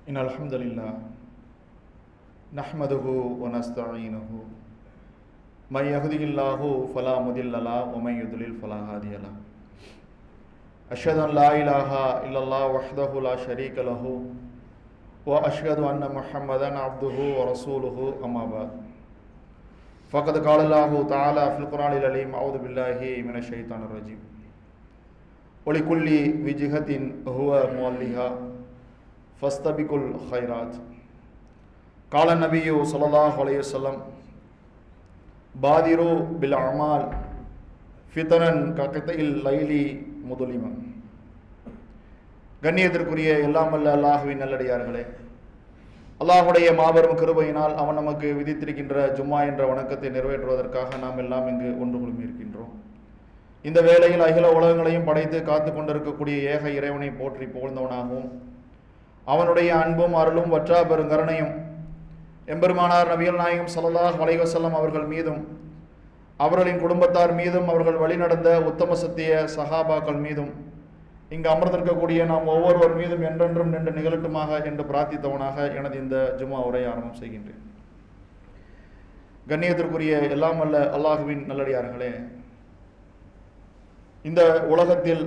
إن الحمد لله نحمده ونستعينه من يهده الله فلا مضل له ومن يضلل فلا هادي له أشهد أن لا إله إلا الله وحده لا شريك له وأشهد أن محمدا عبده ورسوله أما بعد فقد قال الله تعالى في القرآن العظيم أعوذ بالله من الشيطان الرجيم ولكل وجهة هو مولها فاستبقوا الخيرات قال النبي صلى الله عليه وسلم بادروا بالأعمال فتنا كقطع الليل مظلما. கண்ணியத்திற்குரிய எல்லாம் வல்ல அல்லாஹ்வின் நல்லடியார்களே, அல்லாஹுடைய மாபெரும் கிருபையினால் அவன் நமக்கு விதித்திருக்கின்ற ஜும்மா என்ற வணக்கத்தை நிறைவேற்றுவதற்காக நாம் எல்லாம் இங்கு ஒன்று குழுமி இருக்கின்றோம். இந்த வேளையில் அகில உலகங்களையும் படைத்து காத்து கொண்டிருக்கக்கூடிய ஏக இறைவனை போற்றி புகழ்ந்தவனாகவும் அவனுடைய அன்பும் அருளும் வற்றா பெருங்கருணையும் எம்பெருமானார் நபிகள் நாயகம் ஸல்லல்லாஹு அலைஹி வஸல்லம் அவர்கள் மீதும் அவர்களின் குடும்பத்தார் மீதும் அவர்கள் வழிநடந்த உத்தம சத்திய சஹாபாக்கள் மீதும் இங்கு அமர்ந்திருக்கக்கூடிய நாம் ஒவ்வொருவர் மீதும் என்றென்றும் நின்று நிகழட்டுமாக என்று பிரார்த்தித்தவனாக எனது இந்த ஜும்மா உரையை ஆரம்பம் செய்கின்றேன். கண்ணியத்திற்குரிய எல்லாம் வல்ல அல்லாஹுவின் நல்லடியார்களே, இந்த உலகத்தில்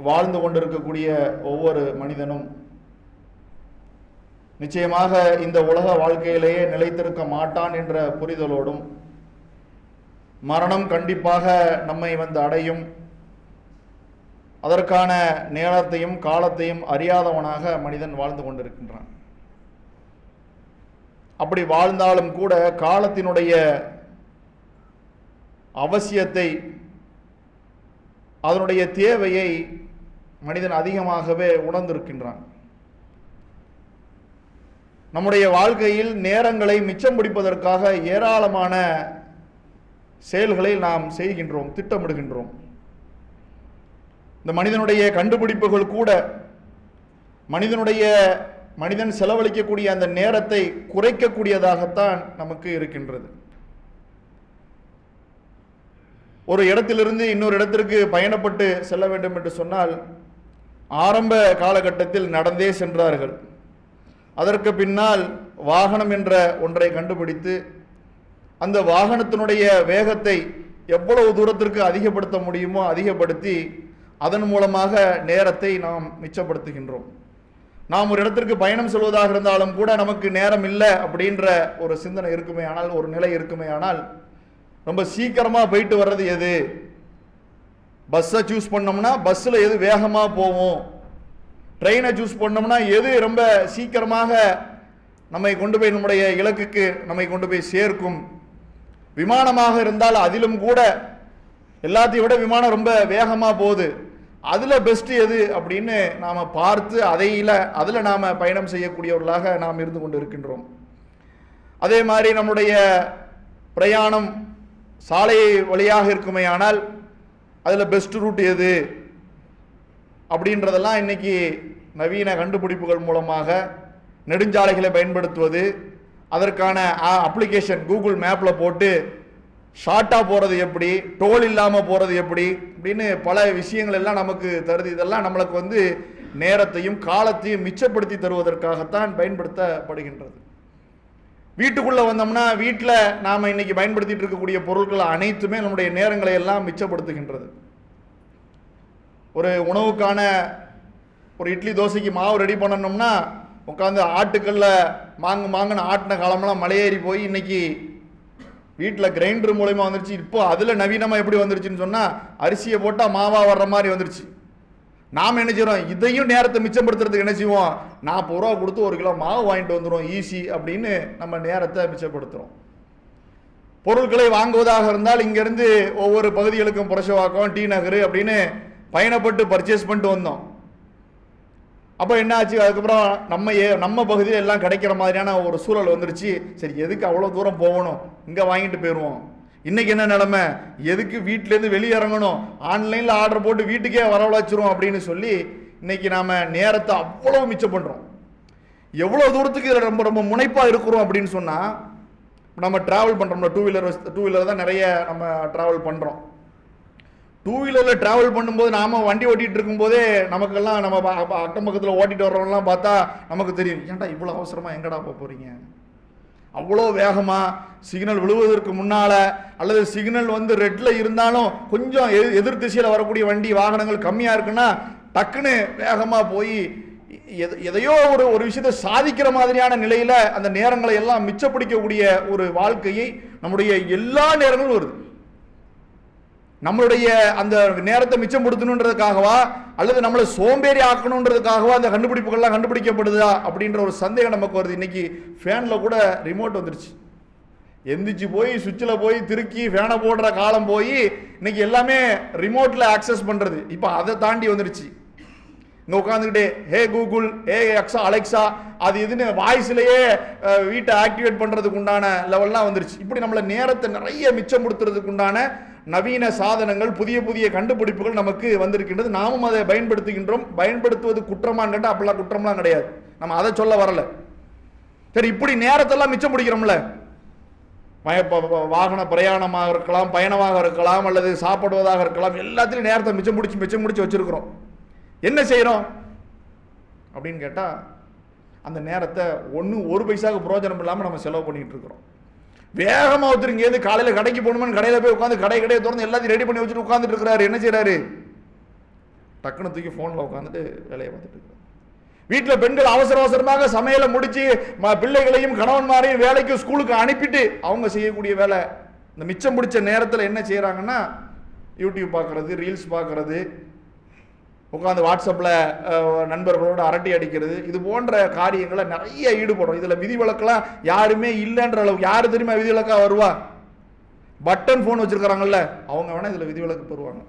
வாழ்ந்து கொண்டிருக்கக்கூடிய ஒவ்வொரு மனிதனும் நிச்சயமாக இந்த உலக வாழ்க்கையிலேயே நிலைத்திருக்க மாட்டான் என்ற புரிதலோடும் மரணம் கண்டிப்பாக நம்மை வந்து அடையும், அதற்கான நேரத்தையும் காலத்தையும் அறியாதவனாக மனிதன் வாழ்ந்து கொண்டிருக்கின்றான். அப்படி வாழ்ந்தாலும் கூட காலத்தினுடைய அவசியத்தை, அதனுடைய தேவையை மனிதன் அதிகமாகவே உணர்ந்திருக்கின்றான். நம்முடைய வாழ்க்கையில் நேரங்களை மிச்சம் பிடிப்பதற்காக ஏராளமான செயல்களை நாம் செய்கின்றோம், திட்டமிடுகின்றோம். இந்த மனிதனுடைய கண்டுபிடிப்புகள் கூட மனிதன் செலவழிக்கக்கூடிய அந்த நேரத்தை குறைக்கக்கூடியதாகத்தான் நமக்கு இருக்கின்றது. ஒரு இடத்திலிருந்து இன்னொரு இடத்திற்கு பயணப்பட்டு செல்ல வேண்டும் என்று சொன்னால் ஆரம்ப காலகட்டத்தில் நடந்தே சென்றார்கள். அதற்கு பின்னால் வாகனம் என்ற ஒன்றை கண்டுபிடித்து அந்த வாகனத்தினுடைய வேகத்தை எவ்வளவு தூரத்திற்கு அதிகப்படுத்த முடியுமோ அதிகப்படுத்தி அதன் மூலமாக நேரத்தை நாம் மிச்சப்படுத்துகின்றோம். நாம் ஒரு இடத்திற்கு பயணம் செல்வதாக இருந்தாலும் கூட நமக்கு நேரம் இல்லை அப்படின்ற ஒரு சிந்தனை இருக்குமே ஆனால், ஒரு நிலை இருக்குமே ஆனால், ரொம்ப சீக்கிரமாக போயிட்டு வர்றது எது? பஸ்ஸை சூஸ் பண்ணோம்னா பஸ்ஸில் எது வேகமாக போவோம், ட்ரெயினை சூஸ் பண்ணோம்னா எது ரொம்ப சீக்கிரமாக நம்மை கொண்டு போய் நம்முடைய இலக்குக்கு நம்மை கொண்டு போய் சேர்க்கும், விமானமாக இருந்தால் அதிலும் கூட எல்லாத்தையும் விட விமானம் ரொம்ப வேகமாக போகுது, அதில் பெஸ்ட்டு எது அப்படின்னு நாம் பார்த்து அதில் நாம் பயணம் செய்யக்கூடியவர்களாக நாம் இருந்து கொண்டு இருக்கின்றோம். அதே மாதிரி நம்முடைய பிரயாணம் சாலை வழியாக இருக்குமே ஆனால் அதில் பெஸ்ட் ரூட் எது அப்படின்றதெல்லாம் இன்னைக்கு நவீன கண்டுபிடிப்புகள் மூலமாக நெடுஞ்சாலைகளை பயன்படுத்துவது, அதற்கான அப்ளிகேஷன் கூகுள் மேப்பில் போட்டு ஷார்ட்டாக போகிறது எப்படி, டோல் இல்லாமல் போகிறது எப்படி அப்படின்னு பல விஷயங்கள் எல்லாம் நமக்கு தருது. இதெல்லாம் நம்மளுக்கு வந்து நேரத்தையும் காலத்தையும் மிச்சப்படுத்தி தருவதற்காகத்தான் பயன்படுத்தப்படுகின்றது. வீட்டுக்குள்ளே வந்தோம்னா வீட்டில் நாம் இன்னைக்கு பயன்படுத்திட்டு இருக்கக்கூடிய பொருட்கள் அனைத்துமே நம்முடைய நேரங்களை எல்லாம் மிச்சப்படுத்துகின்றது. ஒரு உணவுக்கான ஒரு இட்லி தோசைக்கு மாவு ரெடி பண்ணணும்னா உட்காந்து ஆட்டுக்கல்ல மாங்குன்னு ஆட்டின காலமெல்லாம் மலையேறி போய் இன்னைக்கு வீட்டில் கிரைண்டர் மூலயமா வந்துருச்சு. இப்போ அதில் நவீனமாக எப்படி வந்துருச்சுன்னு சொன்னால் அரிசியை போட்டால் மாவாக வர்ற மாதிரி வந்துருச்சு. நாம் என்ன செய்கிறோம், இதையும் நேரத்தை மிச்சப்படுத்துறதுக்கு என்ன செய்வோம், 40 ரூபா கொடுத்து 1 கிலோ மாவு வாங்கிட்டு வந்துடும் ஈஸி அப்படின்னு நம்ம நேரத்தை மிச்சப்படுத்துகிறோம். பொருட்களை வாங்குவதாக இருந்தால் இங்கேருந்து ஒவ்வொரு பகுதிகளுக்கும் புரஷவாக்கம், டி நகர் அப்படின்னு பயணப்பட்டு பர்ச்சேஸ் பண்ணிட்டு வந்தோம். அப்போ என்ன ஆச்சு, அதுக்கப்புறம் நம்ம பகுதியில் எல்லாம் கிடைக்கிற மாதிரியான ஒரு சூழல் வந்துருச்சு. சரி, எதுக்கு அவ்வளோ தூரம் போகணும், இங்கே வாங்கிட்டு போயிடுவோம். இன்றைக்கி என்ன நிலைமை, எதுக்கு வீட்டிலேருந்து வெளியே இறங்கணும், ஆன்லைனில் ஆர்டர் போட்டு வீட்டுக்கே வரவழைச்சிரும் அப்படின்னு சொல்லி இன்றைக்கி நாம் நேரத்தை அவ்வளோ மிச்சம் பண்ணுறோம். எவ்வளோ தூரத்துக்கு இதில் ரொம்ப ரொம்ப முனைப்பாக இருக்கிறோம் அப்படின்னு சொன்னால், நம்ம ட்ராவல் பண்ணுறோம்ல, டூ வீலர் தான் நிறைய நம்ம ட்ராவல் பண்ணுறோம். டூ வீலரில் ட்ராவல் பண்ணும்போது நாம் வண்டி ஓட்டிகிட்டு இருக்கும்போதே நமக்கெல்லாம் நம்ம அக்கம் பக்கத்தில் ஓட்டிகிட்டு வர்றவங்கலாம் பார்த்தா நமக்கு தெரியும், ஏன்டா இவ்வளோ அவசரமாக எங்கடா போக போகிறீங்க, அவ்வளோ வேகமாக சிக்னல் விழுவதற்கு முன்னால் அல்லது சிக்னல் வந்து ரெட்டில் இருந்தாலும் கொஞ்சம் எதிர் திசையில் வரக்கூடிய வண்டி வாகனங்கள் கம்மியாக இருக்குன்னா டக்குன்னு வேகமாக போய் எதையோ ஒரு விஷயத்தை சாதிக்கிற மாதிரியான நிலையில் அந்த நேரங்களை எல்லாம் மிச்சப்பிடிக்கக்கூடிய ஒரு வாழ்க்கையை நம்முடைய எல்லா நேரங்களும் வருது. நம்மளுடைய அந்த நேரத்தை மிச்சப்படுத்தணுன்றதுக்காகவா அல்லது நம்மளை சோம்பேறி ஆக்கணுன்றதுக்காகவா அந்த கண்டுபிடிப்புகள்லாம் கண்டுபிடிக்கப்படுதா அப்படின்ற ஒரு சந்தேகம் நமக்கு வருது. இன்னைக்கு ஃபேனில் கூட ரிமோட் வந்துருச்சு. எந்திரிச்சு போய் சுவிட்சில் போய் திருக்கி ஃபேனை போடுற காலம் போய் இன்னைக்கு எல்லாமே ரிமோட்டில் ஆக்சஸ் பண்ணுறது. இப்போ அதை தாண்டி வந்துருச்சு. இங்கே உட்காந்துக்கிட்டே ஹே கூகுள், ஹே அலெக்ஸா, அது இதுன்னு வாய்ஸ்லேயே வீட்டை ஆக்டிவேட் பண்ணுறதுக்கு உண்டான லெவல்லாம் வந்துருச்சு. இப்படி நம்மளை நேரத்தை நிறைய மிச்சப்படுத்துறதுக்கு உண்டான நவீன சாதனங்கள், புதிய புதிய கண்டுபிடிப்புகள் நமக்கு வந்திருக்கின்றது. நாமும் அதை பயன்படுத்துகின்றோம். பயன்படுத்துவது குற்றமான்னு கேட்டால் அப்படிலாம் குற்றம்லாம் கிடையாது. நம்ம அதை சொல்ல வரல. சரி, இப்படி நேரத்தெல்லாம் மிச்சம் பிடிக்கிறோம்ல, வாகன பிரயாணமாக இருக்கலாம், பயணமாக இருக்கலாம், அல்லது சாப்பிடுவதாக இருக்கலாம், எல்லாத்திலையும் நேரத்தை மிச்சம் பிடிச்சி வச்சிருக்கிறோம். என்ன செய்கிறோம் அப்படின்னு கேட்டால் அந்த நேரத்தை ஒரு பைசாவுக்கு பிரயோஜனம் இல்லாமல் நம்ம செலவு பண்ணிகிட்டு இருக்கிறோம். வேகமாக ஒருத்தருங்க ஏது காலையில் கடைக்கு போகணும்னு கடையில் போய் உட்காந்து கடையை திறந்து எல்லாத்தையும் ரெடி பண்ணி வச்சுட்டு உட்காந்துட்டு இருக்கிறாரு. என்ன செய்கிறாரு? டக்குன்னு தூக்கி ஃபோனில் உட்காந்துட்டு வேலையை பார்த்துட்டு இருக்கிறார். வீட்டில் பெண்கள் அவசரமாக சமையலை முடிச்சு பிள்ளைகளையும் கணவன்மாரையும் வேலைக்கு ஸ்கூலுக்கு அனுப்பிட்டு அவங்க செய்யக்கூடிய வேலை, இந்த மிச்சம் பிடிச்ச நேரத்தில் என்ன செய்கிறாங்கன்னா யூடியூப் பார்க்குறது, ரீல்ஸ் பார்க்குறது, உட்காந்து வாட்ஸ்அப்பில் நண்பர்களோடு அரட்டை அடிக்கிறது, இது போன்ற காரியங்களை நிறைய ஈடுபடும். இதில் விதிவிலக்கெல்லாம் யாருமே இல்லைன்ற அளவுக்கு. யார் தெரியுமா விதிவிலக்கா வருவா? பட்டன் ஃபோன் வச்சுருக்கிறாங்கல்ல, அவங்க வேணால் இதில் விதிவிலக்கு பெறுவாங்க.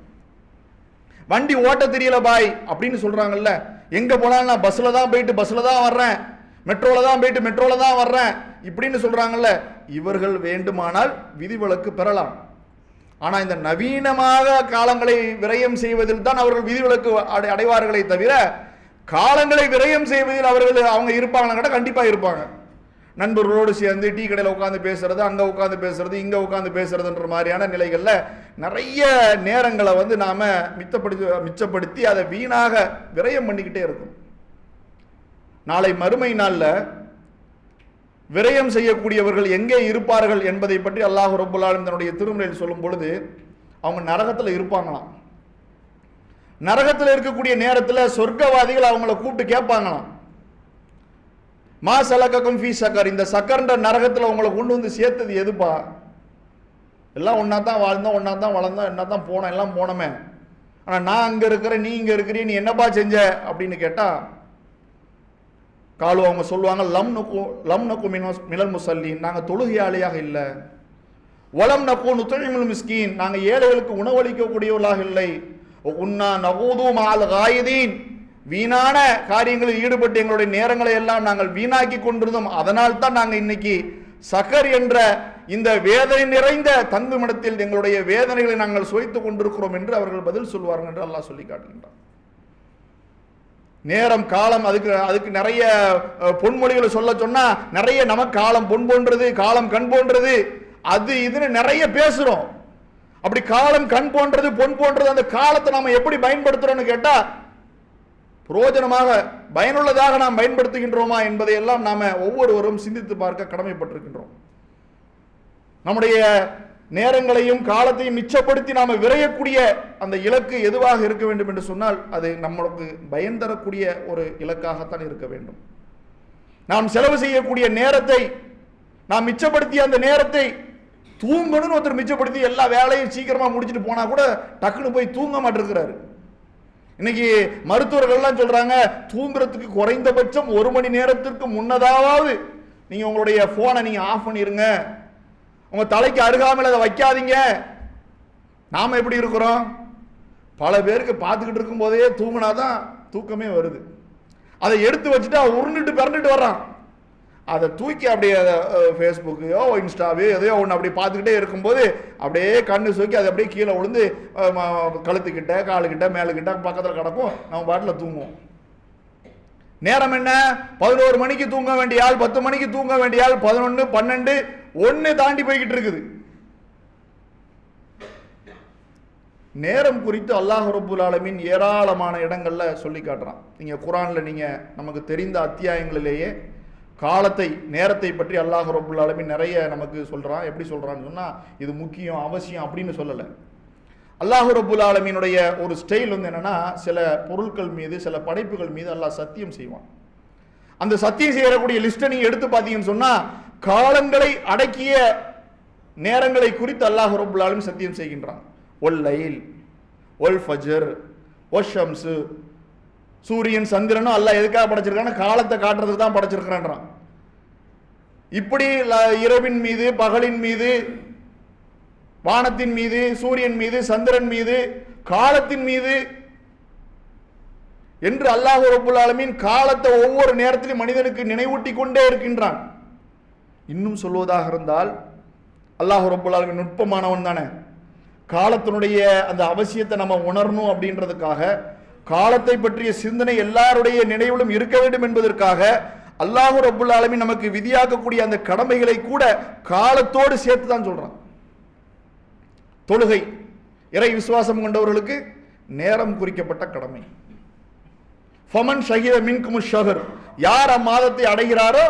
வண்டி ஓட்ட தெரியல பாய் அப்படின்னு சொல்கிறாங்கல்ல, எங்கே போனாலும் நான் பஸ்ஸில் தான் போயிட்டு பஸ்ஸில் தான் வர்றேன், மெட்ரோவில் தான் போயிட்டு மெட்ரோவில் தான் வர்றேன் இப்படின்னு சொல்கிறாங்கல்ல, இவர்கள் வேண்டுமானால் விதிவிலக்கு பெறலாம். ஆனால் இந்த நவீனமாக காலங்களை விரயம் செய்வதில் தான் அவர்கள் விதிவிலக்கு அடைவார்களே தவிர காலங்களை விரயம் செய்வதில் அவங்க இருப்பாங்கன்னு கேட்டால் கண்டிப்பாக இருப்பாங்க. நண்பர்களோடு சேர்ந்து டீ கடையில் உட்காந்து பேசுறது, அங்கே உட்காந்து பேசுறது, இங்கே உட்காந்து பேசுறதுன்ற மாதிரியான நிலைகளில் நிறைய நேரங்களை வந்து நாம் மிச்சப்படுத்தி அதை வீணாக விரயம் பண்ணிக்கிட்டே இருக்கும். நாளை மறுமை நாளில் விரயம் செய்யக்கூடியவர்கள் எங்கே இருப்பார்கள் என்பதை பற்றி அல்லாஹ் ரப்பல் ஆலமீன் தன்னுடைய திருமறையில் சொல்லும் பொழுது அவங்க நரகத்தில் இருப்பாங்களாம். நரகத்தில் இருக்கக்கூடிய நேரத்தில் சொர்க்கவாதிகள் அவங்கள கூப்பிட்டு கேட்பாங்களாம், மா சலக்கக்கும் ஃபீ சக்கர், இந்த சக்கர்ன்ற நரகத்தில் உங்களை கொண்டு வந்து சேர்த்தது எதுப்பா? எல்லாம் ஒன்றா தான் வாழ்ந்தோம், ஒன்றா தான் வளர்ந்தோம், என்ன தான் போனோம், எல்லாம் போனோமே, ஆனால் நான் அங்கே இருக்கிறேன், நீ இங்கே இருக்கிறீ, நீ என்னப்பா செஞ்ச அப்படின்னு கேட்டால் காலு அவங்க சொல்லுவாங்க, லம் நக்கு மினல் முசல்லீன், நாங்கள் தொழுகையாளியாக இல்லை. வலம் நக்கு நுத்தழிமுல் மிஸ்கீன், நாங்கள் ஏழைகளுக்கு உணவளிக்கக்கூடியவர்களாக இல்லை. உன்னா நகூது மால் காயிதீன், வீணான காரியங்களில் ஈடுபட்டு எங்களுடைய நேரங்களை எல்லாம் நாங்கள் வீணாக்கி கொண்டிருந்தோம். அதனால் தான் நாங்கள் இன்னைக்கு சக்கர் என்ற இந்த வேதனை நிறைந்த தங்குமிடத்தில் எங்களுடைய வேதனைகளை நாங்கள் சுவைத்துக் கொண்டிருக்கிறோம் என்று அவர்கள் பதில் சொல்வார்கள் என்று அல்லாஹ் சொல்லி காட்டுகின்றார். நேரம் காலம் அதுக்கு நிறைய பொன்மொழிகளை சொல்ல சொன்னா நிறைய நமக்கு காலம் பொன் போன்றது, காலம் கண் போன்றது, அது இதுன்னு நிறைய பேசுறோம். அப்படி காலம் கண் போன்றது பொன் போன்றது, அந்த காலத்தை நாம எப்படி பயன்படுத்துறோம்னு கேட்டா பிரயோஜனமாக பயனுள்ளதாக நாம் பயன்படுத்துகின்றோமா என்பதை எல்லாம் நாம ஒவ்வொருவரும் சிந்தித்து பார்க்க கடமைப்பட்டிருக்கின்றோம். நம்முடைய நேரங்களையும் காலத்தையும் மிச்சப்படுத்தி நாம விரையக்கூடிய அந்த இலக்கு எதுவாக இருக்க வேண்டும் என்று சொன்னால் அது நம்மளுக்கு பயன் தரக்கூடிய ஒரு இலக்காகத்தான் இருக்க வேண்டும். நாம் செலவு செய்யக்கூடிய நேரத்தை நாம் மிச்சப்படுத்திய அந்த நேரத்தை தூங்கணும்னு ஒருத்தர் மிச்சப்படுத்தி எல்லா வேலையும் சீக்கிரமா முடிச்சுட்டு போனா கூட டக்குன்னு போய் தூங்க மாட்டிருக்கிறாரு. இன்னைக்கு மருத்துவர்கள்லாம் சொல்றாங்க, தூங்குறதுக்கு குறைந்தபட்சம் 1 மணி நேரத்திற்கு முன்னதாவது நீங்க உங்களுடைய போனை நீங்க ஆஃப் பண்ணிருங்க, உங்க தலைக்கு அருகாமல் அதை வைக்காதீங்க. நாம எப்படி இருக்கிறோம்? பல பேருக்கு பார்த்துக்கிட்டு இருக்கும் போதே தூங்கினாதான் தூக்கமே வருது. அதை எடுத்து வச்சுட்டு உருண்டுட்டு பிறண்டுட்டு வர்றான். அதை தூக்கி அப்படியே ஃபேஸ்புக்கையோ இன்ஸ்டாவையோ எதையோ ஒன்று அப்படி பார்த்துக்கிட்டே இருக்கும்போது அப்படியே கண்ணு சூக்கி அதை அப்படியே கீழே விழுந்து கழுத்துக்கிட்ட காலுக்கிட்ட மேலுக்கிட்ட பக்கத்தில் கிடக்கும், நம்ம பாட்டில் தூங்குவோம். நேரம் என்ன? 11 மணிக்கு தூங்க வேண்டிய ஆள் 10 மணிக்கு தூங்க வேண்டிய ஆள் 11, 12, 1 தாண்டி போய்கிட்டு இருக்குது. நேரம் குறித்து அல்லாஹ் ரப்புல் ஆலமீன் ஏராளமான இடங்கள்ல சொல்லி காட்டுறான். நீங்க குர்ஆன்ல நீங்க நமக்கு தெரிந்த அத்தியாயங்களிலேயே காலத்தை நேரத்தை பற்றி அல்லாஹ் ரப்புல் ஆலமீன் நிறைய நமக்கு சொல்றான். எப்படி சொல்றான்னு சொன்னா இது முக்கியம் அவசியம் அப்படின்னு சொல்லலை. அல்லாஹ் ரப்புல் ஆலமீனுடைய ஒரு ஸ்டைல் வந்து என்னன்னா, சில பொருட்கள் மீது சில படைப்புகள் மீது அல்லாஹ் சத்தியம் செய்வான். அந்த சத்தியம் செய்யக்கூடிய லிஸ்ட்டை நீங்க எடுத்து பார்த்தீங்கன்னு சொன்னா காலங்களை அடக்கிய நேரங்களை குறித்து அல்லாஹ் ரப்புல் ஆலமீன் சத்தியம் செய்கின்றான். ஒல் லைல் ஒல் ஃபஜர் ஒஷம்ஸ், சூரியன் சந்திரனும் அல்லாஹ் எதுக்காக படைச்சிருக்கான காலத்தை காட்டுறதுக்கு தான் படைச்சிருக்கிறான்றான். இப்படி இரவின் மீது பகலின் மீது வானத்தின் மீது சூரியன் மீது சந்திரன் மீது காலத்தின் மீது என்று அல்லாஹ் ரப்புல் ஆலமீன் காலத்தை ஒவ்வொரு நேரத்திலும் மனிதனுக்கு நினைவூட்டி கொண்டே இருக்கின்றான். இன்னும் சொல்வதாக இருந்தால் அல்லாஹ் ரப்புல் ஆலமீன் நுட்பமானவன் தானே. காலத்தினுடைய அந்த அவசியத்தை நம்ம உணரணும் அப்படின்றதுக்காக, காலத்தை பற்றிய சிந்தனை எல்லாருடைய நினைவிலும் இருக்க வேண்டும் என்பதற்காக அல்லாஹ் ரப்புல் ஆலமீன் நமக்கு விதியாக்கக்கூடிய அந்த கடமைகளை கூட காலத்தோடு சேர்த்து தான் சொல்றான். தொழுகை இறை விசுவாசம் கொண்டவர்களுக்கு நேரம் குறிக்கப்பட்ட கடமை. ஃபமன் ஷஹித மின்கும் ஷஹர், யார் அம்மாதத்தை அடைகிறாரோ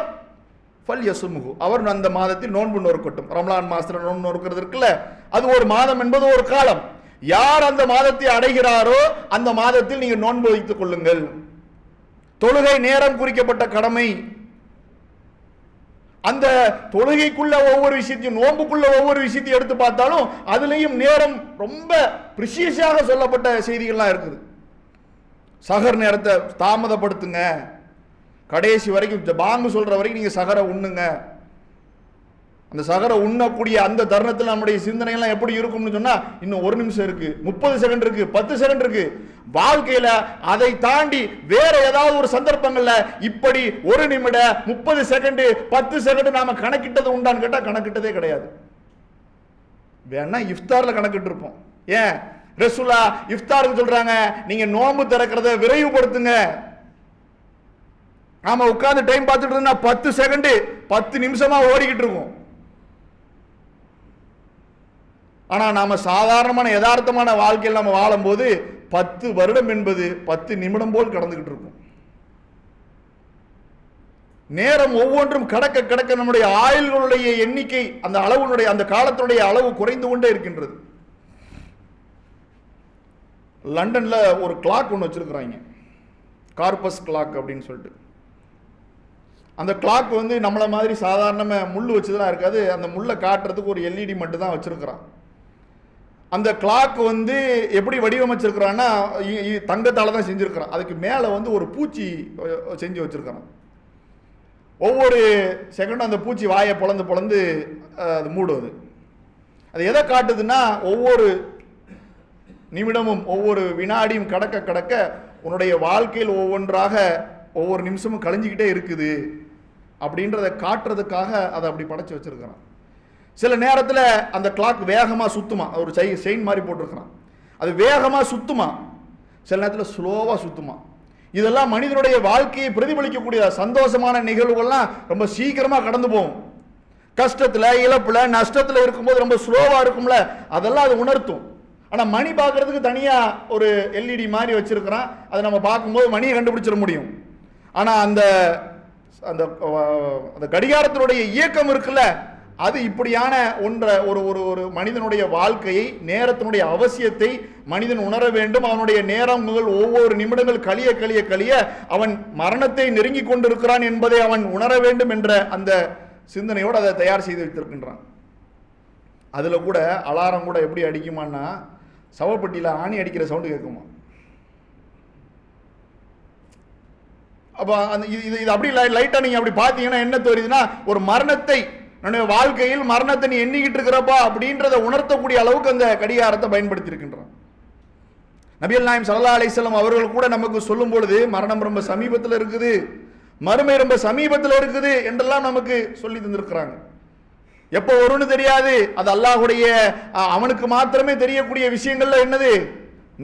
ஃபல் யசுமுஹு, அவர் அந்த மாதத்தில் நோன்பு நோக்கட்டும். ரமலான் மாதத்தில் நோன்பு நோக்கிறது இருக்குல்ல, அது ஒரு மாதம் என்பது ஒரு காலம். யார் அந்த மாதத்தை அடைகிறாரோ அந்த மாதத்தில் நீங்க நோன்பு வைத்துக் கொள்ளுங்கள். தொழுகை நேரம் குறிக்கப்பட்ட கடமை. அந்த தொழுகைக்குள்ள ஒவ்வொரு விஷயத்தையும் நோன்புக்குள்ள ஒவ்வொரு விஷயத்தையும் எடுத்து பார்த்தாலும் அதுலேயும் நேரம் ரொம்ப பிரிசியஸாக சொல்லப்பட்ட செய்திகள்லாம் இருக்குது. சஹர் நேரத்தை தாமதப்படுத்துங்க, கடைசி வரைக்கும் பாங்கு சொல்ற வரைக்கும் நீங்க சஹரை உண்ணுங்க. அந்த சஹரை உண்ணக்கூடிய அந்த தருணத்தில் நம்முடைய சிந்தனைகள்லாம் எப்படி இருக்கும்னு சொன்னா, இன்னும் 1 நிமிஷம் இருக்கு, 30 செகண்ட் இருக்கு, 10 செகண்ட் இருக்கு. வாழ்க்கையில அதை தாண்டி வேற ஏதாவது ஒரு சந்தர்ப்பங்கள்ல இப்படி 1 நிமிடம் 30 செகண்ட் 10 செகண்ட் நாம கணக்கிட்டது உண்டான்னு கேட்டா கணக்கிட்டதே கிடையாது. வேணா இஃப்தார்ல கணக்கிட்டு இருப்போம். ஏன் ரசூலா இஃப்தாருக்கு சொல்றாங்க, நீங்க நோன்பு திறக்கிறத விரைவுபடுத்துங்க. நாம உட்கார்ந்து டைம் பார்த்துட்டு இருந்தா 10 செகண்ட் 10 நிமிஷமா ஓடிக்கிட்டு இருக்கும். ஆனா நாம சாதாரணமான யதார்த்தமான வாழ்க்கையில் நம்ம வாழும்போது 10 வருடம் என்பது 10 நிமிடம் போல் கடந்துகிட்டு இருக்கும். நேரம் ஒவ்வொன்றும் கடக்க கடக்க நம்முடைய ஆயுள்களுடைய எண்ணிக்கை, அந்த அளவுடைய அந்த காலத்துடைய அளவு குறைந்து கொண்டே இருக்கின்றது. லண்டன்ல ஒரு கிளாக் ஒன்று வச்சிருக்கிறாங்க, கார்பஸ் கிளாக் அப்படின்னு சொல்லிட்டு. அந்த கிளாக் வந்து நம்மளை மாதிரி சாதாரண முள் வச்சுதான் இருக்காது. அந்த முள்ளை காட்டுறதுக்கு ஒரு எல்இடி மட்டும் தான் வச்சிருக்கிறான். அந்த கிளாக் வந்து எப்படி வடிவமைச்சிருக்கிறான்னா தங்கத்தால தான் செஞ்சிருக்கிறான். அதுக்கு மேலே வந்து ஒரு பூச்சி செஞ்சு வச்சிருக்கிறான். ஒவ்வொரு செகண்டும் அந்த பூச்சி வாயை பொளந்து பொளந்து அது மூடுவது. அது எதை காட்டுதுன்னா, ஒவ்வொரு நிமிடமும் ஒவ்வொரு வினாடியும் கடக்க கடக்க உன்னுடைய வாழ்க்கையில் ஒவ்வொன்றாக ஒவ்வொரு நிமிஷமும் கழிஞ்சிக்கிட்டே இருக்குது அப்படின்றத காட்டுறதுக்காக அதை அப்படி படைச்சு வச்சிருக்கிறான். சில நேரத்தில் அந்த கிளாக் வேகமாக சுத்துமா, ஒரு செயின் மாதிரி போட்டிருக்கிறான், அது வேகமாக சுத்துமா, சில நேரத்தில் ஸ்லோவாக சுத்துமா. இதெல்லாம் மனிதனுடைய வாழ்க்கையை பிரதிபலிக்கக்கூடிய சந்தோஷமான நிகழ்வுகள்லாம் ரொம்ப சீக்கிரமாக கடந்து போகும். கஷ்டத்தில் இழப்புல நஷ்டத்தில் இருக்கும்போது ரொம்ப ஸ்லோவாக இருக்கும்ல, அதெல்லாம் அது உணர்த்தும். ஆனால் மணி பார்க்கறதுக்கு தனியாக ஒரு எல்இடி மாதிரி வச்சிருக்கிறான். அதை நம்ம பார்க்கும்போது மணியை கண்டுபிடிச்சிட முடியும். ஆனால் அந்த அந்த அந்த கடிகாரத்தினுடைய இயக்கம் இருக்குல்ல, அது இப்படியான ஒரு ஒரு ஒரு மனிதனுடைய வாழ்க்கையை, நேரத்தினுடைய அவசியத்தை மனிதன் உணர வேண்டும். அவனுடைய நேரம் முதல் ஒவ்வொரு நிமிடங்கள் கழிய கழிய கழிய அவன் மரணத்தை நெருங்கி கொண்டிருக்கிறான் என்பதை அவன் உணர வேண்டும் என்ற அந்த சிந்தனையோடு அதை தயார் செய்து வைத்திருக்கின்றான். அதில் கூட அலாரம் கூட எப்படி அடிக்குமான்னா, சவப்பட்டியில் ஆணி அடிக்கிற சவுண்டு கேட்குமா. அப்போ அந்த இது அப்படி லைட்டாக நீங்கள் அப்படி பார்த்தீங்கன்னா என்ன தெரியுதுன்னா, ஒரு மரணத்தை, என்னுடைய வாழ்க்கையில் மரணத்தை நீ எண்ணிக்கிட்டு இருக்கிறப்பா அப்படின்றத உணர்த்தக்கூடிய அளவுக்கு அந்த கடிகாரத்தை பயன்படுத்தி இருக்கின்றான். நபிகள் நாயகம் ஸல்லல்லாஹு அலைஹி வஸல்லம் அவர்கள் கூட நமக்கு சொல்லும் பொழுது, மரணம் ரொம்ப சமீபத்தில் இருக்குது, மறுமை ரொம்ப சமீபத்தில் இருக்குது என்றெல்லாம் நமக்கு சொல்லி தந்திருக்கிறாங்க. எப்போ வரும்னு தெரியாது, அது அல்லாஹ்வுடைய அவனுக்கு மாத்திரமே தெரியக்கூடிய விஷயங்கள்ல என்னது,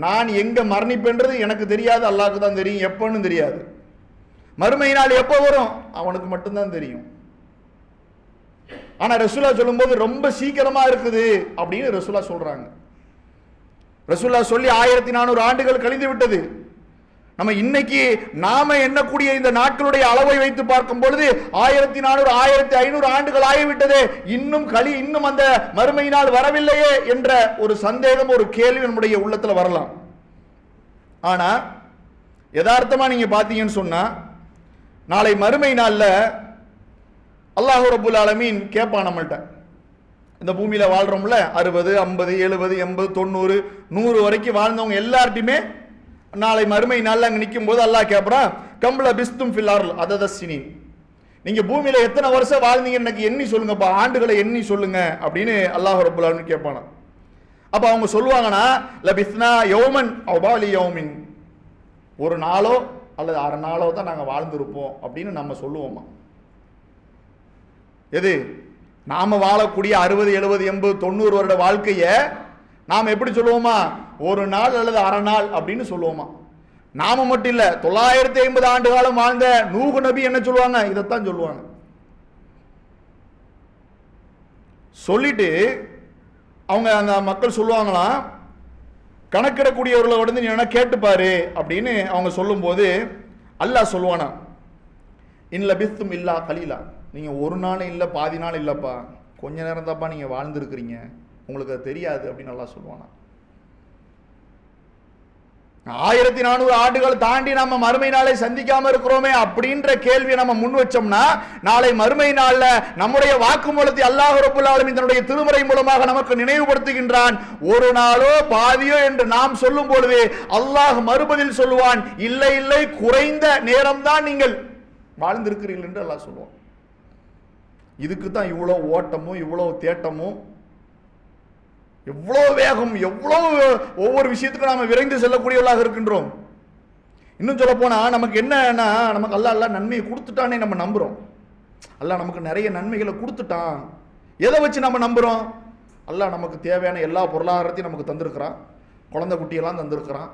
நான் எங்க மரணிப்பேன்றது எனக்கு தெரியாது, அல்லாஹ்வுக்கு தான் தெரியும், எப்பன்னு தெரியாது. மறுமை நாள் எப்போ வரும் அவனுக்கு மட்டும்தான் தெரியும். ஆனா ரசூலா சொல்லும்போது ரொம்ப சீக்கிரமா இருக்குது அப்படின்னு ரசூலா சொல்றாங்க. ரசூலுல்லாஹ் சொல்லி 1400 ஆண்டுகள் கழிந்து விட்டது. நம்ம இன்னைக்கு நாம எண்ணக்கூடிய இந்த நாட்களுடைய அளவை வைத்து பார்க்கும் பொழுது 1400 1500 ஆண்டுகள் ஆகிவிட்டதே, இன்னும் அந்த மறுமை நாள் வரவில்லையே என்ற ஒரு சந்தேகம், ஒரு கேள்வி நம்முடைய உள்ளத்துல வரலாம். ஆனா யதார்த்தமா நீங்க பாத்தீங்கன்னு சொன்னா, நாளை மறுமை நாள்ல அல்லாஹ் ரப்புல் ஆலமீன் கேட்பான் நம்மள்ட்ட. இந்த பூமியில வாழ்றோம்ல, 60 50 70 80 90 100 வரைக்கும் வாழ்ந்தவங்க எல்லார்ட்டையுமே நாளை மறுமை நாள்ல அங்க நிற்கும் போது அல்லாஹ் கேட்பான், கம்ல பிஸ்தும் ஃபில் அர்ல் அதத சினீன், நீங்க பூமியில எத்தனை வருஷம் வாழ்ந்தீங்க எனக்கு எண்ணி சொல்லுங்கப்பா, ஆண்டுகளை எண்ணி சொல்லுங்க அப்படின்னு அல்லாஹ் ரப்புல் ஆலமீன் கேட்பானா. அப்ப அவங்க சொல்லுவாங்கன்னா, லபிஸ்னா யௌமன் அவ் பாலி யௌமின், ஒரு நாளோ அல்லது 6 நாளோ தான் நாங்க வாழ்ந்திருப்போம் அப்படின்னு நம்ம சொல்லுவோமா? எது நாம வாழக்கூடிய 60 70 80 90 வருட வாழ்க்கையை நாம் எப்படி சொல்லுவோமா? ஒரு நாள் அல்லது 1/2 நாள் அப்படின்னு சொல்லுவோமா? நாம மட்டும் இல்ல, 950 ஆண்டு காலம் வாழ்ந்த நூஹ் நபி என்ன சொல்லுவாங்க? இதைத்தான் சொல்லுவாங்க. சொல்லிட்டு அவங்க அந்த மக்கள் சொல்லுவாங்களாம், கணக்கிடக்கூடியவர்களை வந்து நீ என்ன கேட்டுப்பாரு அப்படின்னு அவங்க சொல்லும் போது அல்லாஹ் சொல்லுவானா, இன்ல பிஸ்தும் இல்லா கலீலா, நீங்க ஒரு நாள் இல்லை பாதி நாள் இல்லப்பா, கொஞ்ச நேரம் தான்ப்பா நீங்க வாழ்ந்துருக்கிறீங்க, உங்களுக்கு அது தெரியாது அப்படின்னு அல்லாஹ் சொல்லுவானா. 1400 ஆண்டுகள் தாண்டி நம்ம மறுமை நாளை சந்திக்காம இருக்கிறோமே அப்படின்ற கேள்வியை நம்ம முன் வச்சோம்னா, நாளை மறுமை நாள்ல நம்முடைய வாக்குமூலத்தை அல்லாஹ் ரப்புல் ஆலமீன் தன்னுடைய திருமறை மூலமாக நமக்கு நினைவுபடுத்துகின்றான். ஒரு நாளோ பாதியோ என்று நாம் சொல்லும் பொழுது அல்லாஹ் மறுபதில் சொல்லுவான், இல்லை இல்லை, குறைந்த நேரம்தான் நீங்கள் வாழ்ந்திருக்கிறீர்கள் என்று அல்லாஹ் சொல்லுவான். இதுக்கு தான் இவ்வளவு ஓட்டமும் இவ்வளவு தேட்டமும், எவ்வளவு வேகம், எவ்வளவு ஒவ்வொரு விஷயத்துக்கும் நாம விரைந்து செல்லக்கூடியவர்களாக இருக்கின்றோம். இன்னும் சொல்ல போனா நமக்கு என்னன்னா, நமக்கு அல்லாஹ் நன்மையை கொடுத்துட்டானே நம்ம நம்புறோம். அல்லாஹ் நமக்கு நிறைய நன்மைகளை கொடுத்துட்டான். எதை வச்சு நம்ம நம்புறோம்? அல்லாஹ் நமக்கு தேவையான எல்லா பொருளாதாரத்தையும் நமக்கு தந்திருக்கிறான், குழந்தை குட்டியெல்லாம் தந்திருக்கிறான்.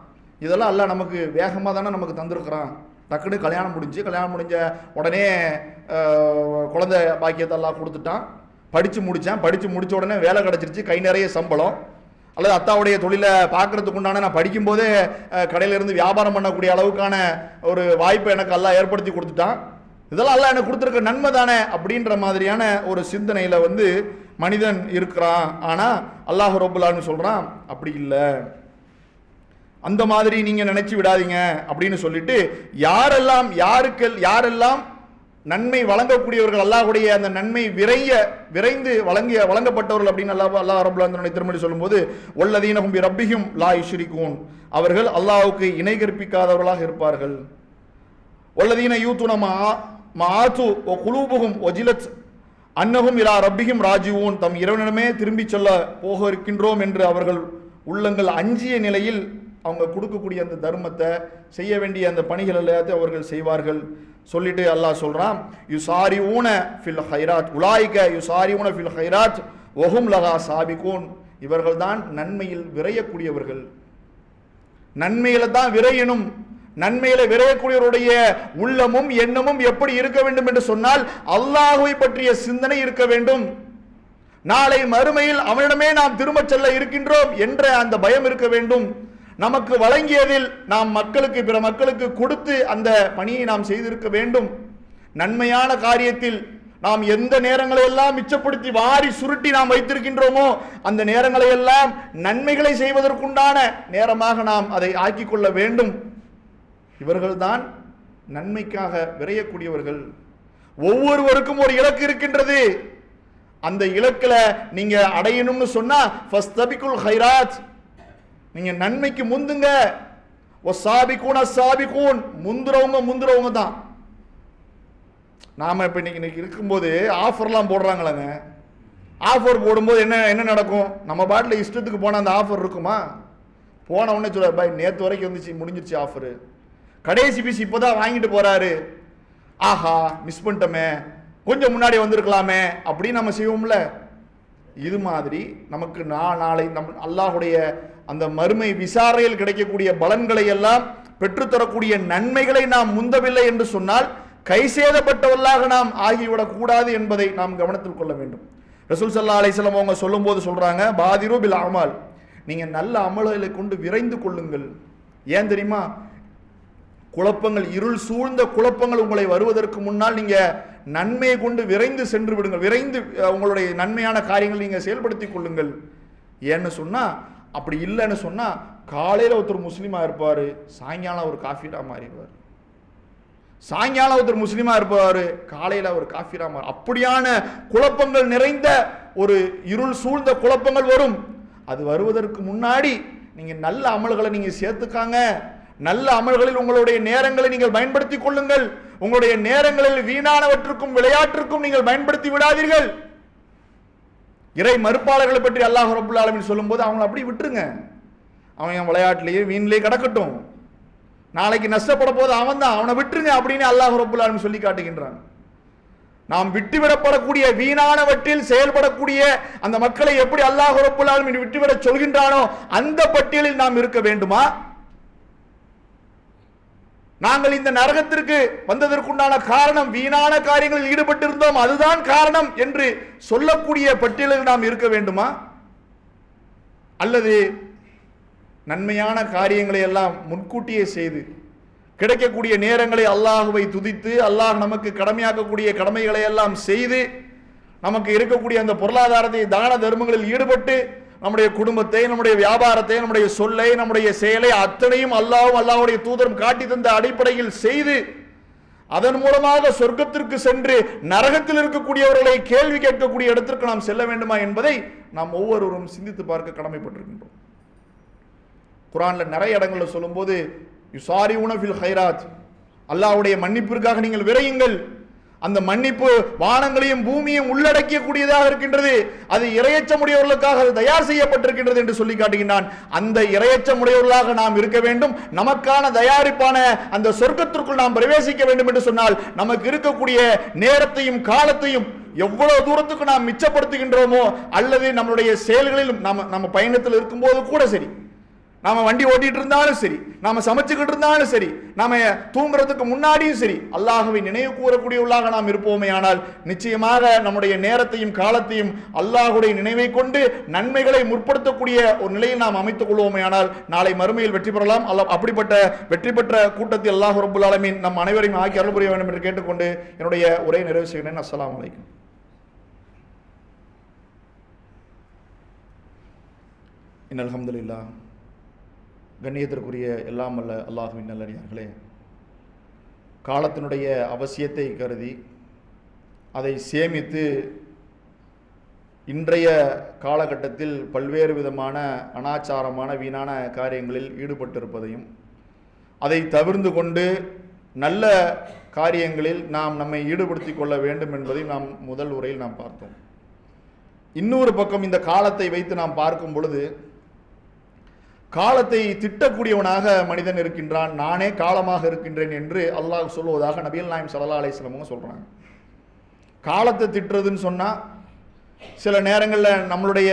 இதெல்லாம் அல்லாஹ் நமக்கு வேகமாக தானே நமக்கு தந்திருக்கிறான். டக்குன்னு கல்யாணம் முடிஞ்ச உடனே குழந்தை பாக்கியத்தை எல்லாம் கொடுத்துட்டான். படித்து முடித்த உடனே வேலை கிடச்சிருச்சு, கை நிறைய சம்பளம், அல்லது அத்தாவுடைய தொழிலை பார்க்கறதுக்கு உண்டான நான் படிக்கும்போதே கடையிலிருந்து வியாபாரம் பண்ணக்கூடிய அளவுக்கான ஒரு வாய்ப்பை எனக்கு எல்லாம் ஏற்படுத்தி கொடுத்துட்டான். இதெல்லாம் எல்லாம் எனக்கு கொடுத்துருக்க நன்மை தானே அப்படின்ற மாதிரியான ஒரு சிந்தனையில் வந்து மனிதன் இருக்கிறான். ஆனால் அல்லாஹ் ரப்புல் ஆலமீன் சொல்கிறான், அப்படி இல்லை, அந்த மாதிரி நீங்க நினைச்சு விடாதீங்க அப்படின்னு சொல்லிட்டு, யாரெல்லாம் நன்மை வழங்கக்கூடியவர்கள், அல்லாஹ்வுடைய அந்த நன்மை விரைந்து வழங்கப்பட்டவர்கள் அப்படின்னு அல்லாஹ் ரப்புல் ஆலமீன் திருமணி சொல்லும்போது, வல்லதீனஹும் பி ரப்பிஹிம் லா யுஷ்ரிகூன், அவர்கள் அல்லாஹ்வுக்கு இணை கற்பிக்காதவர்களாக இருப்பார்கள். வல்லதீன யூதுன மஆது வ குலூபுஹும் வஜிலத் அன்னஹும் இலா ரப்பிஹிம் ராஜிஊன், தம் இறைவனிடமே திரும்பி சொல்ல போக இருக்கின்றோம் என்று அவர்கள் உள்ளங்கள் அஞ்சிய நிலையில் அவங்க கொடுக்கக்கூடிய அந்த தர்மத்தை, செய்ய வேண்டிய அந்த பணிகள் எல்லாத்தையும் அவர்கள் செய்வார்கள். சொல்லிட்டு அல்லாஹ் சொல்றான், யுசாரிஊன ஃபில் ஹைராத் உலாயிக யுசாரிஊன ஃபில் ஹைராத் வஹும் லஹா சாபிகூன், இவர்கள் தான் நன்மையில் விரையக்கூடியவர்கள். நன்மையில தான் விரையணும். நன்மையில விரையக்கூடியவருடைய உள்ளமும் எண்ணமும் எப்படி இருக்க வேண்டும் என்று சொன்னால், அல்லாஹ்வை பற்றிய சிந்தனை இருக்க வேண்டும். நாளை மறுமையில் அவனிடமே நாம் திரும்ப செல்ல இருக்கின்றோம் என்ற அந்த பயம் இருக்க வேண்டும். நமக்கு வழங்கியதில் நாம் பிற மக்களுக்கு கொடுத்து அந்த பணியை நாம் செய்திருக்க வேண்டும். நன்மையான காரியத்தில் நாம் எந்த நேரங்களை எல்லாம் மிச்சப்படுத்தி வாரி சுருட்டி நாம் வைத்திருக்கின்றோமோ அந்த நேரங்களை எல்லாம் நன்மைகளை செய்வதற்குண்டான நேரமாக நாம் அதை ஆக்கிக் கொள்ள வேண்டும். இவர்கள்தான் நன்மைக்காக விரையக்கூடியவர்கள். ஒவ்வொருவருக்கும் ஒரு இலக்கு இருக்கின்றது. அந்த இலக்குல நீங்க அடையணும்னு சொன்னா ஃபஸ்தபிகுல் ஹைராத், நீங்க நன்மைக்கு முந்துங்க. முந்துறவங்க தான். நாம இப்ப இன்னைக்கு இருக்கும்போது ஆஃபர்லாம் போடுறாங்களங்க. ஆஃபர் போடும்போது என்ன நடக்கும்? நம்ம பாட்டில் இஷ்டத்துக்கு போன அந்த ஆஃபர் இருக்குமா? போன உடனே சொல்ல, பாய் நேற்று வரைக்கும் வந்துச்சு, முடிஞ்சிருச்சு ஆஃபரு, கடைசி பீஸ் இப்போதான் வாங்கிட்டு போறாரு, ஆஹா மிஸ் பண்ணிட்டோமே, கொஞ்சம் முன்னாடி வந்திருக்கலாமே அப்படின்னு நம்ம செய்வோம்ல. இது மாதிரி நமக்கு நாளை அல்லாஹ்வுடைய அந்த மறுமை விசாரையில் கிடைக்கக்கூடிய பலன்களை எல்லாம் பெற்றுத்தரக்கூடிய நன்மைகளை நாம் முந்தவில்லை என்று சொன்னால் கைசேதப்பட்டவர்களாக நாம் ஆகிவிடக் கூடாது என்பதை நாம் கவனத்தில் கொள்ள வேண்டும். ரசூல் ஸல்லல்லாஹு அலைஹி வஸல்லம் அவங்க சொல்லும்போது சொல்றாங்க, பாதிரு பில் அமால், நீங்கள் நல்ல அமல்களை கொண்டு விரைந்து கொள்ளுங்கள். ஏன் தெரியுமா? குழப்பங்கள், இருள் சூழ்ந்த குழப்பங்கள் உங்களை வருவதற்கு முன்னால் நீங்கள் நன்மையை கொண்டு விரைந்து சென்று விடுங்கள். விரைந்து உங்களுடைய நன்மையான காரியங்கள் நீங்கள் செயல்படுத்தி கொள்ளுங்கள். ஏன்னு சொன்னால், அப்படி இல்லைன்னு சொன்னால் காலையில் ஒருத்தர் முஸ்லீமாக இருப்பார், சாயங்காலம் ஒரு காஃபிடா மாறிடுவார். சாயங்காலம் ஒருத்தர் முஸ்லீமாக இருப்பார், காலையில் ஒரு காஃபிடா மாறி, அப்படியான குழப்பங்கள் நிறைந்த ஒரு இருள் சூழ்ந்த குழப்பங்கள் வரும். அது வருவதற்கு முன்னாடி நீங்கள் நல்ல அமல்களை நீங்கள் சேர்த்துக்காங்க. நல்ல அமல்களில் உங்களுடைய நேரங்களை நீங்கள் பயன்படுத்திக் கொள்ளுங்கள். உங்களுடைய நேரங்களில் வீணானவற்றுக்கும் விளையாட்டிற்கும் நீங்கள் பயன்படுத்தி விடாதீர்கள். இறை மறுப்பாளர்களை பற்றி அல்லாஹ் ரப்பல் ஆலமீன் சொல்லும்போது அவங்களை அப்படி விட்டுருங்க. அவன் விளையாட்டிலேயே வீணிலே கிடக்கட்டும், நாளைக்கு நஷ்டப்பட போது அவன் தான், அவனை விட்டுருங்க அப்படின்னு அல்லாஹ் ரப்பல் ஆலமீன் சொல்லி காட்டுகின்றான். நாம் விட்டுவிடப்படக்கூடிய வீணானவற்றில் செயல்படக்கூடிய அந்த மக்களை எப்படி அல்லாஹ் ரப்பல் ஆலமீன் விட்டுவிட சொல்கின்றானோ அந்த பட்டியலில் நாம் இருக்க வேண்டுமா? நாங்கள் இந்த நரகத்திற்கு வந்ததற்குண்டான காரணம் வீணான காரியங்களில் ஈடுபட்டிருந்தோம், அதுதான் காரணம் என்று சொல்லக்கூடிய பட்டியலில் நாம் இருக்க வேண்டுமா? அல்லது நன்மையான காரியங்களை எல்லாம் முன்கூட்டியே செய்து கிடைக்கக்கூடிய நேரங்களை அல்லாஹுவை துதித்து அல்லாஹ் நமக்கு கடமையாக்கக்கூடிய கடமைகளை எல்லாம் செய்து நமக்கு இருக்கக்கூடிய அந்த பொருளாதாரத்தை தான தர்மங்களில் ஈடுபட்டு நம்முடைய குடும்பத்தை, நம்முடைய வியாபாரத்தை, நம்முடைய சொல்லை, நம்முடைய செயலை அத்தனையும் அல்லாஹ்வும் அல்லாஹ்வுடைய தூதரும் காட்டி தந்த அடிப்படையில் செய்து அதன் மூலமாக சொர்க்கத்திற்கு சென்று நரகத்தில் இருக்கக்கூடியவர்களை கேள்வி கேட்கக்கூடிய இடத்திற்கு நாம் செல்ல வேண்டுமா என்பதை நாம் ஒவ்வொருவரும் சிந்தித்து பார்க்க கடமைப்பட்டிருக்கின்றோம். குர்ஆன்ல நிறைய இடங்களில் சொல்லும்போது யுசாரிஊன ஃபில் ஹைராத், அல்லாஹ்வுடைய மன்னிப்பிற்காக நீங்கள் விரையுங்கள். அந்த மன்னிப்பு வானங்களையும் பூமியையும் உள்ளடக்கியக்கூடியதாக இருக்கின்றது. அது இரையச்சமுடையவர்களுக்காக தயார் செய்யப்பட்டிருக்கின்றது என்று சொல்லி காட்டுகின்றான். அந்த இரையச்சமுடையவர்களாக நாம் இருக்க வேண்டும். நமக்கான தயாரிப்பான அந்த சொர்க்கத்திற்குள் நாம் பிரவேசிக்க வேண்டும் என்று சொன்னால் நமக்கு இருக்கக்கூடிய நேரத்தையும் காலத்தையும் எவ்வளவு தூரத்துக்கு நாம் மிச்சப்படுத்துகின்றோமோ, அல்லது நம்மளுடைய செயல்களில் நம்ம பயணத்தில் இருக்கும்போது கூட சரி, நாம வண்டி ஓட்டிட்டு இருந்தாலும் சரி, நாம சமைச்சுக்கிட்டு இருந்தாலும் சரி, நாம தூங்குறதுக்கு முன்னாடியும் சரி, அல்லாஹ்வை நினைவு கூறக்கூடியவர்களாக நாம் இருப்போமே ஆனால் நிச்சயமாக நம்முடைய நேரத்தையும் காலத்தையும் அல்லாஹ்வுடைய நினைவை கொண்டு நன்மைகளை முற்படுத்தக்கூடிய ஒரு நிலையில் நாம் அமைத்துக் கொள்வோமே ஆனால் நாளை மறுமையில் வெற்றி பெறலாம். அப்படிப்பட்ட வெற்றி பெற்ற கூட்டத்தில் அல்லாஹ் ரப்பல் ஆலமீன் நம் அனைவரையும் ஆக்கி அருள் புரிய வேண்டும் என்று கேட்டுக்கொண்டு என்னுடைய உரையை நிறைவு செய்கிறேன். அஸ்ஸலாமு அலைக்கும். இன்னல் ஹம்துலில்லாஹ். கண்ணியத்திற்குரிய எல்லாம் அல்ல அல்லாஹுவின் நல்லடியார்களே, காலத்தினுடைய அவசியத்தை கருதி அதை சேமித்து இன்றைய காலகட்டத்தில் பல்வேறு விதமான அனாச்சாரமான வீணான காரியங்களில் ஈடுபட்டிருப்பதையும் அதை தவிர்த்து கொண்டு நல்ல காரியங்களில் நாம் நம்மை ஈடுபடுத்தி கொள்ள வேண்டும் என்பதையும் நாம் முதல் உரையில் நாம் பார்த்தோம். இன்னொரு பக்கம் இந்த காலத்தை வைத்து நாம் பார்க்கும் பொழுது காலத்தை திட்டக்கூடியவனாக மனிதன் இருக்கின்றான். நானே காலமாக இருக்கின்றேன் என்று அல்லாஹ் சொல்வதாக நபிகள் நாயகம் ஸல்லல்லாஹு அலைஹி வஸல்லம் சொல்றாங்க. காலத்தை திட்டுறதுன்னு சொன்னா சில நேரங்களில் நம்மளுடைய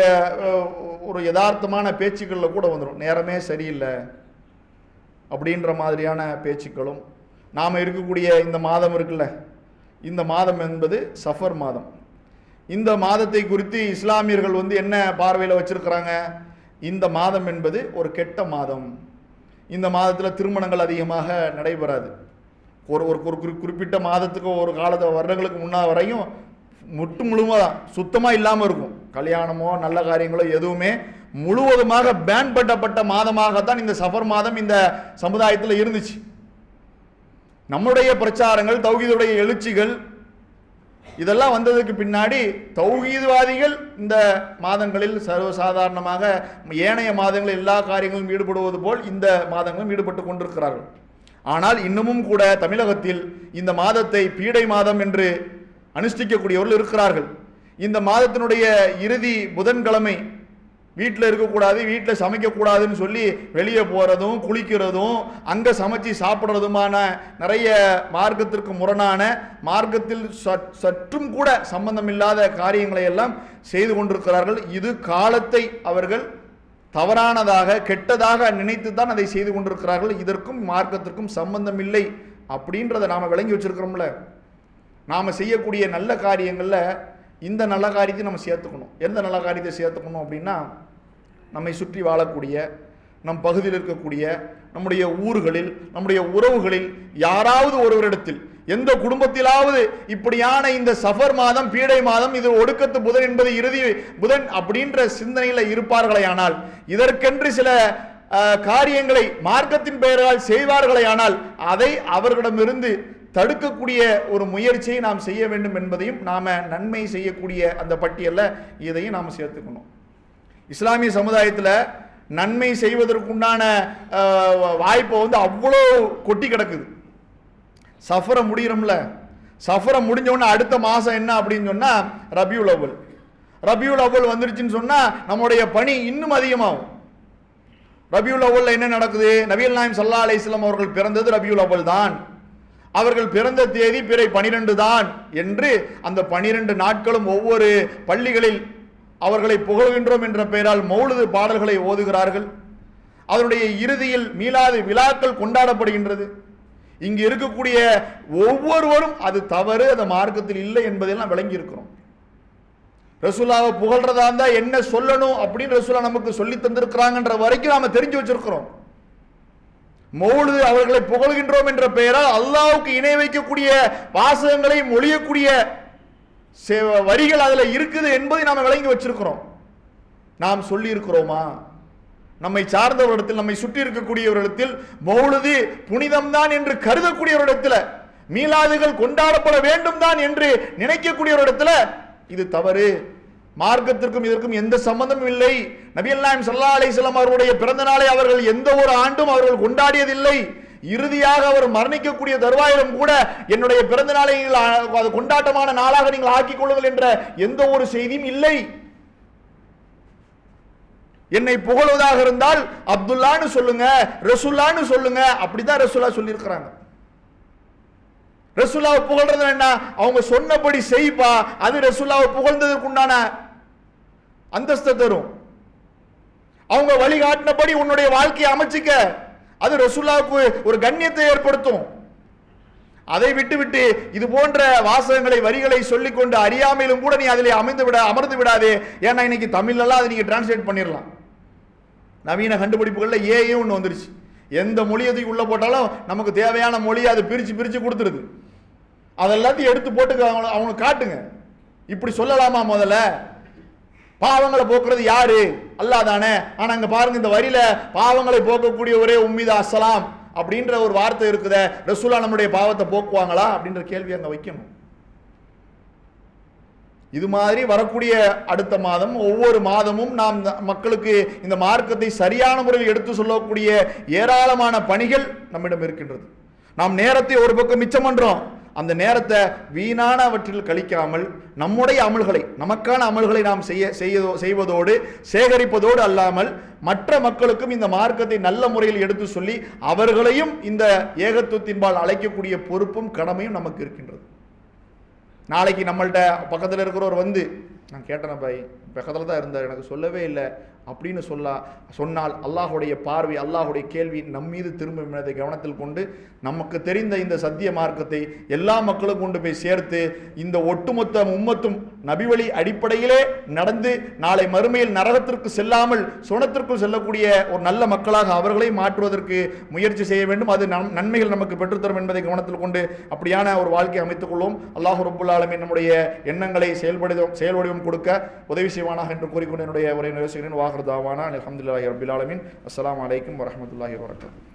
ஒரு யதார்த்தமான பேச்சுக்களில் கூட வந்துடும். நேரமே சரியில்லை அப்படின்ற மாதிரியான பேச்சுக்களும். நாம் இருக்கக்கூடிய இந்த மாதம் இருக்குல்ல, இந்த மாதம் என்பது சஃபர் மாதம். இந்த மாதத்தை குறித்து இஸ்லாமியர்கள் என்ன பார்வையில் வச்சிருக்கிறாங்க? இந்த மாதம் என்பது ஒரு கெட்ட மாதம். இந்த மாதத்தில் திருமணங்கள் அதிகமாக நடைபெறாது. ஒரு குறிப்பிட்ட மாதத்துக்கு ஒரு வருடங்களுக்கு முன்னால் வரையும் முழுவதாக சுத்தமாக இல்லாமல் இருக்கும். கல்யாணமோ நல்ல காரியங்களோ எதுவுமே முழுவதுமாக பேன் பண்ணப்பட்ட மாதமாகத்தான் இந்த சஃபர் மாதம் இந்த சமுதாயத்தில் இருந்துச்சு. நம்முடைய பிரச்சாரங்கள், தௌஹீதுடைய எழுச்சிகள் இதெல்லாம் வந்ததுக்கு பின்னாடி தௌஹீத்வாதிகள் இந்த மாதங்களில் சர்வசாதாரணமாக ஏனைய மாதங்களில் எல்லா காரியங்களும் ஈடுபடுவது போல் இந்த மாதங்களும் ஈடுபட்டு கொண்டிருக்கிறார்கள். ஆனால் இன்னமும் கூட தமிழகத்தில் இந்த மாதத்தை பீடை மாதம் என்று அனுஷ்டிக்கக்கூடியவர்கள் இருக்கிறார்கள். இந்த மாதத்தினுடைய இறுதி புதன்கிழமை வீட்டில் இருக்கக்கூடாது, வீட்டில் சமைக்கக்கூடாதுன்னு சொல்லி வெளியே போகிறதும் குளிக்கிறதும் அங்கே சமைச்சு சாப்பிட்றதுமான நிறைய மார்க்கத்திற்கு முரணான, மார்க்கத்தில் சற்றும் கூட சம்பந்தமில்லாத காரியங்களை எல்லாம் செய்து கொண்டிருக்கிறார்கள். இது காலத்தை அவர்கள் தவறானதாக கெட்டதாக நினைத்து தான் அதை செய்து கொண்டிருக்கிறார்கள். இதற்கும் மார்க்கத்திற்கும் சம்பந்தம் இல்லை அப்படின்றத நாம் விளங்கி வச்சிருக்கிறோம்ல. நாம் செய்யக்கூடிய நல்ல காரியங்களில் இந்த நல்ல காரியத்தை நம்ம சேர்த்துக்கணும். எந்த நல்ல காரியத்தை சேர்த்துக்கணும் அப்படின்னா, நம்மை சுற்றி வாழக்கூடிய, நம் பகுதியில் இருக்கக்கூடிய, நம்முடைய ஊர்களில், நம்முடைய உறவுகளில் யாராவது ஒருவரிடத்தில், எந்த குடும்பத்திலாவது இப்படியான இந்த சஃபர் மாதம், பீடை மாதம், இது ஒடுக்கத்து புதன் என்பது இறுதி புதன் அப்படின்ற சிந்தனையில் இருப்பார்களேயானால், இதற்கென்று சில காரியங்களை மார்க்கத்தின் பெயரால் செய்வார்களேயானால் அதை அவர்களிடமிருந்து தடுக்கக்கூடிய ஒரு முயற்சியை நாம் செய்ய வேண்டும் என்பதையும் நாம நன்மை செய்யக்கூடிய அந்த பட்டியலில் இதையும் நாம் சேர்த்துக்கணும். இஸ்லாமிய சமுதாயத்தில் நன்மை செய்வதற்குண்டான வாய்ப்பை அவ்வளோ கொட்டி கிடக்குது. சஃபரை முடிகிறோம்ல, சஃபரை முடிஞ்சோடனே அடுத்த மாதம் என்ன அப்படின்னு சொன்னால் ரபியுல் அவ்வல். ரபியுல் அவ்வல் வந்துருச்சுன்னு சொன்னால் நம்முடைய பணி இன்னும் அதிகமாகும். ரபியுல் அவ்வல்ல என்ன நடக்குது? நபிகள் நாயகம் ஸல்லல்லாஹு அலைஹி வஸல்லம் அவர்கள் பிறந்தது ரபியுல் அவ்வல் தான், அவர்கள் பிறந்த தேதி பிறை 12 தான் என்று அந்த 12 நாட்களும் ஒவ்வொரு பள்ளிகளில் அவர்களை புகழ்கின்றோம் என்ற பெயரால் மௌலிது பாடல்களை ஓதுகிறார்கள். அதனுடைய இறுதியில் மீலாது விழாக்கள் கொண்டாடப்படுகின்றது. இங்கு இருக்கக்கூடிய ஒவ்வொருவரும் அது தவறு, அது மார்க்கத்தில் இல்லை என்பதெல்லாம் விளங்கி இருக்கிறோம். ரசூலுல்லாஹ்வை புகழ்றதா இருந்தா என்ன சொல்லணும் அப்படின்னு ரசூலுல்லாஹ் நமக்கு சொல்லி தந்திருக்கிறாங்கன்ற வரைக்கும் நாம தெரிஞ்சு வச்சிருக்கிறோம். மௌலிது அவர்களை புகழ்கின்றோம் என்ற பெயரால் அல்லாஹ்வுக்கு இணை வைக்கக்கூடிய வாசகங்களை மொழியக்கூடிய வரிகள் அதுல இருக்குது என்பதை நாம் விளங்கி வச்சிருக்கிறோம். நாம் சொல்லி இருக்கிறோமா? நம்மை சார்ந்தவரிடத்தில், நம்மை சுற்றி இருக்கக்கூடியவரிடத்தில் மௌலிது புனிதம்தான் என்று கருதக்கூடியவரிடத்தில், மீலாதுகள் கொண்டாடப்பட வேண்டும் தான் என்று நினைக்கக்கூடியவரிடத்தில் இது தவறு, மார்க்கத்திற்கும் இதற்கும் எந்த சம்பந்தமும் இல்லை. நபிகள் நாயகம் ஸல்லல்லாஹு அலைஹி வஸல்லம் அவருடைய பிறந்த நாளை அவர்கள் எந்த ஒரு ஆண்டும் அவர்கள் கொண்டாடியதில்லை. இறுதியாக அவர் மரணிக்கக்கூடிய தருவாயிலும் கூட என்னுடைய பிறந்த நாளை அது கொண்டாட்டமான நாளாக நீங்கள் ஆக்கிக் கொள்ளுங்கள் என்ற எந்த ஒரு செய்தியும் இல்லை. என்னை புகழ்வதாக இருந்தால் அப்துல்லான்னு சொல்லுங்க, ரசூல்லான்னு சொல்லுங்க, அப்படிதான் ரசூலா சொல்லி இருக்கிறாங்க. ரசூலாவை புகழ்றது என்ன? அவங்க சொன்னபடி செய்ப்பா, அது ரசூலாவை புகழ்ந்ததற்குண்டான அந்தஸ்தை தரும். அவங்க வழிகாட்டினபடி உன்னுடைய வாழ்க்கையை அமைச்சிக்க, அது ரசூலுல்லாஹ்வுக்கு ஒரு கண்ணியத்தை ஏற்படுத்தும். அதை விட்டு இது போன்ற வாசகங்களை, வரிகளை சொல்லிக்கொண்டு அறியாமையிலும் கூட நீ அதிலே அமர்ந்து விடாதே. ஏன்னா இன்னைக்கு தமிழ்லாம் அதை நீங்க டிரான்ஸ்லேட் பண்ணிடலாம். நவீன கண்டுபிடிப்புகளில் ஏஐயும் ஒன்று வந்துருச்சு. எந்த மொழி எதுக்கு உள்ள போட்டாலும் நமக்கு தேவையான மொழியை அது பிரிச்சு கொடுத்துருது. அதெல்லாத்தையும் எடுத்து போட்டு அவனுக்கு காட்டுங்க. இப்படி சொல்லலாமா? முதல்ல பாவங்களை போக்குறது யாரு? அல்லாஹ் தானே. ஆனா அங்க பாருங்க, இந்த வரியில பாவங்களை போக்கக்கூடிய ஒரே உம்மீதா அஸ்ஸலாம் அப்படின்ற ஒரு வார்த்தை இருக்குதே, ரசூலுல்லாஹ் நம்முடைய பாவத்தை போக்குவாங்களா அப்படின்ற கேள்வி அங்க வைக்கணும். இது மாதிரி வரக்கூடிய அடுத்த மாதம், ஒவ்வொரு மாதமும் நாம் மக்களுக்கு இந்த மார்க்கத்தை சரியான முறையில் எடுத்து சொல்லக்கூடிய ஏராளமான பணிகள் நம்மிடம் இருக்கின்றது. நாம் நேரத்தை ஒரு பக்கம் மிச்சம் பண்றோம். அந்த நேரத்தை வீணானவற்றில் கழிக்காமல் நம்முடைய அமல்களை, நமக்கான அமல்களை நாம் செய்வதோடு சேகரிப்பதோடு அல்லாமல் மற்ற மக்களுக்கும் இந்த மார்க்கத்தை நல்ல முறையில் எடுத்து சொல்லி அவர்களையும் இந்த ஏகத்துவத்தின்பால் அழைக்கக்கூடிய பொறுப்பும் கடமையும் நமக்கு இருக்கின்றது. நாளைக்கு நம்மள்கிட்ட பக்கத்தில் இருக்கிறவர் நான் கேட்டேன், பாய் பக்கத்தில் தான் இருந்தார், எனக்கு சொல்லவே இல்லை அப்படின்னு சொன்னால் அல்லாஹுடைய பார்வை, அல்லாஹுடைய கேள்வி நம் மீது திரும்பும் என்பதை கவனத்தில் கொண்டு நமக்கு தெரிந்த இந்த சத்திய மார்க்கத்தை எல்லா மக்களும் கொண்டு போய் சேர்த்து இந்த ஒட்டுமொத்த உம்மத்தும் நபிவழி அடிப்படையிலே நடந்து நாளை மறுமையில் நரகத்திற்கு செல்லாமல் சுவனத்திற்குள் செல்லக்கூடிய ஒரு நல்ல மக்களாக அவர்களை மாற்றுவதற்கு முயற்சி செய்ய வேண்டும். அது நன்மைகள் நமக்கு பெற்றுத்தரும் என்பதை கவனத்தில் கொண்டு அப்படியான ஒரு வாழ்க்கையை அமைத்துக் கொள்வோம். அல்லாஹ் ரப்புல் ஆலமீன் நம்முடைய எண்ணங்களை செயல்வடிவம் கொடுக்க உதவி செய்வானாக என்று கூறிக்கொண்டு என்னுடைய உரையை நிறைவு செய்கிறேன். வாஹிர் தாவானா அல்ஹம்துலில்லாஹி ரப்பில் ஆலமீன். அஸ்ஸலாமு அலைக்கும் வரஹ்மத்துல்லாஹி வபரகாத்துஹு.